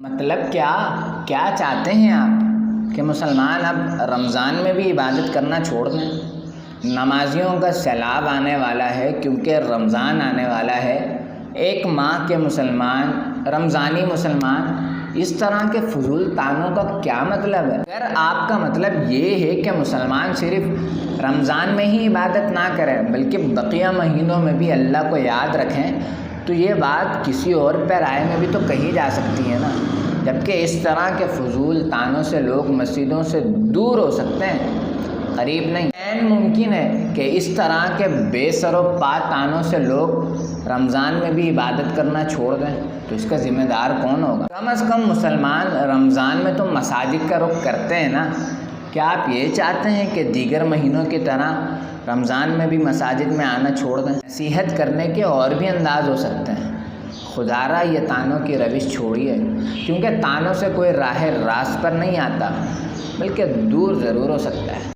مطلب کیا چاہتے ہیں آپ کہ مسلمان اب رمضان میں بھی عبادت کرنا چھوڑ دیں؟ نمازیوں کا سیلاب آنے والا ہے کیونکہ رمضان آنے والا ہے۔ ایک ماہ کے مسلمان، رمضانی مسلمان، اس طرح کے فضول تانوں کا کیا مطلب ہے؟ اگر آپ کا مطلب یہ ہے کہ مسلمان صرف رمضان میں ہی عبادت نہ کریں بلکہ بقیہ مہینوں میں بھی اللہ کو یاد رکھیں تو یہ بات کسی اور پہ رائے میں بھی تو کہی جا سکتی ہے نا، جبکہ اس طرح کے فضول تانوں سے لوگ مسجدوں سے دور ہو سکتے ہیں، قریب نہیں۔ ممکن ہے کہ اس طرح کے بے سر و پا تانوں سے لوگ رمضان میں بھی عبادت کرنا چھوڑ دیں تو اس کا ذمہ دار کون ہوگا؟ کم از کم مسلمان رمضان میں تو مساجد کا رخ کرتے ہیں نا۔ کیا آپ یہ چاہتے ہیں کہ دیگر مہینوں کی طرح رمضان میں بھی مساجد میں آنا چھوڑ دیں؟ نصیحت کرنے کے اور بھی انداز ہو سکتے ہیں۔ خدا را یہ تانوں کی روش چھوڑیے، کیونکہ تانوں سے کوئی راہ راست پر نہیں آتا بلکہ دور ضرور ہو سکتا ہے۔